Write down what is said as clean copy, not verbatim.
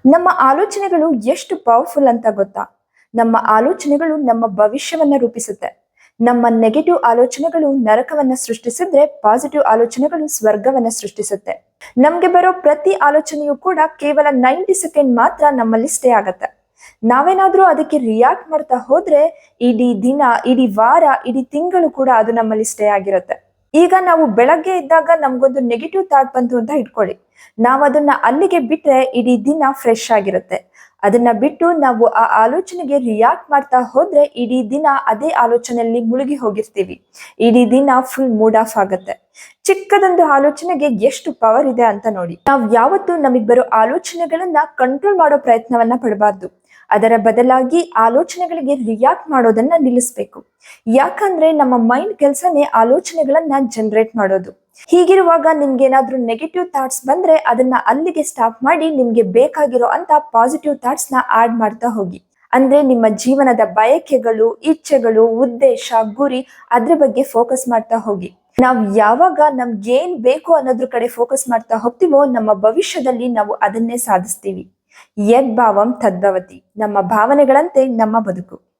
ನಮ್ಮ ಆಲೋಚನೆಗಳು ಎಷ್ಟು ಪವರ್ಫುಲ್ ಅಂತ ಗೊತ್ತಾ? ನಮ್ಮ ಆಲೋಚನೆಗಳು ನಮ್ಮ ಭವಿಷ್ಯವನ್ನ ರೂಪಿಸುತ್ತೆ. ನಮ್ಮ ನೆಗೆಟಿವ್ ಆಲೋಚನೆಗಳು ನರಕವನ್ನ ಸೃಷ್ಟಿಸಿದ್ರೆ, ಪಾಸಿಟಿವ್ ಆಲೋಚನೆಗಳು ಸ್ವರ್ಗವನ್ನ ಸೃಷ್ಟಿಸುತ್ತೆ. ನಮ್ಗೆ ಬರೋ ಪ್ರತಿ ಆಲೋಚನೆಯು ಕೂಡ ಕೇವಲ 90 ಸೆಕೆಂಡ್ ಮಾತ್ರ ನಮ್ಮಲ್ಲಿ ಸ್ಟೇ ಆಗತ್ತೆ. ನಾವೇನಾದ್ರೂ ಅದಕ್ಕೆ ರಿಯಾಕ್ಟ್ ಮಾಡ್ತಾ ಹೋದ್ರೆ ಇಡೀ ದಿನ, ಇಡೀ ವಾರ, ಇಡೀ ತಿಂಗಳು ಕೂಡ ಅದು ನಮ್ಮಲ್ಲಿ ಸ್ಟೇ ಆಗಿರುತ್ತೆ. ಈಗ ನಾವು ಬೆಳಗ್ಗೆ ಇದ್ದಾಗ ನಮ್ಗೊಂದು ನೆಗೆಟಿವ್ ಥಾಟ್ ಬಂತು ಅಂತ ಇಟ್ಕೊಳ್ಳಿ. ನಾವು ಅದನ್ನ ಅಲ್ಲಿಗೆ ಬಿಟ್ರೆ ಇಡೀ ದಿನ ಫ್ರೆಶ್ ಆಗಿರುತ್ತೆ. ಅದನ್ನ ಬಿಟ್ಟು ನಾವು ಆ ಆಲೋಚನೆಗೆ ರಿಯಾಕ್ಟ್ ಮಾಡ್ತಾ ಹೋದ್ರೆ ಇಡೀ ದಿನ ಅದೇ ಆಲೋಚನೆಯಲ್ಲಿ ಮುಳುಗಿ ಹೋಗಿರ್ತೀವಿ. ಇಡೀ ದಿನ ಫುಲ್ ಮೂಡ್ ಆಫ್ ಆಗುತ್ತೆ. ಚಿಕ್ಕದೊಂದು ಆಲೋಚನೆಗೆ ಎಷ್ಟು ಪವರ್ ಇದೆ ಅಂತ ನೋಡಿ. ನಾವು ಯಾವತ್ತೂ ನಮಗ್ ಬರೋ ಆಲೋಚನೆಗಳನ್ನ ಕಂಟ್ರೋಲ್ ಮಾಡೋ ಪ್ರಯತ್ನವನ್ನ ಪಡಬಾರ್ದು. ಅದರ ಬದಲಾಗಿ ಆಲೋಚನೆಗಳಿಗೆ ರಿಯಾಕ್ಟ್ ಮಾಡೋದನ್ನ ನಿಲ್ಲಿಸ್ಬೇಕು. ಯಾಕಂದ್ರೆ ನಮ್ಮ ಮೈಂಡ್ ಕೆಲಸನೇ ಆಲೋಚನೆಗಳನ್ನ ಜನರೇಟ್ ಮಾಡೋದು. ಹೀಗಿರುವಾಗ ನಿಮ್ಗೆ ಏನಾದ್ರೂ ನೆಗೆಟಿವ್ ಥಾಟ್ಸ್ ಬಂದ್ರೆ ಅದನ್ನ ಅಲ್ಲಿಗೆ ಸ್ಟಾಪ್ ಮಾಡಿ ನಿಮ್ಗೆ ಬೇಕಾಗಿರೋ ಅಂತ ಪಾಸಿಟಿವ್ ಥಾಟ್ಸ್ ನ ಆಡ್ ಮಾಡ್ತಾ ಹೋಗಿ. ಅಂದ್ರೆ ನಿಮ್ಮ ಜೀವನದ ಬಯಕೆಗಳು, ಇಚ್ಛೆಗಳು, ಉದ್ದೇಶ, ಗುರಿ ಅದ್ರ ಬಗ್ಗೆ ಫೋಕಸ್ ಮಾಡ್ತಾ ಹೋಗಿ. ನಾವ್ ಯಾವಾಗ ನಮ್ಗೇನ್ ಬೇಕು ಅನ್ನೋದ್ರ ಕಡೆ ಫೋಕಸ್ ಮಾಡ್ತಾ ಹೋಗ್ತೀವೋ ನಮ್ಮ ಭವಿಷ್ಯದಲ್ಲಿ ನಾವು ಅದನ್ನೇ ಸಾಧಿಸ್ತೀವಿ. ಯದ್ಭಾವಂ ತದ್ಭವತಿ. ನಮ್ಮ ಭಾವನೆಗಳಂತೆ ನಮ್ಮ ಬದುಕು.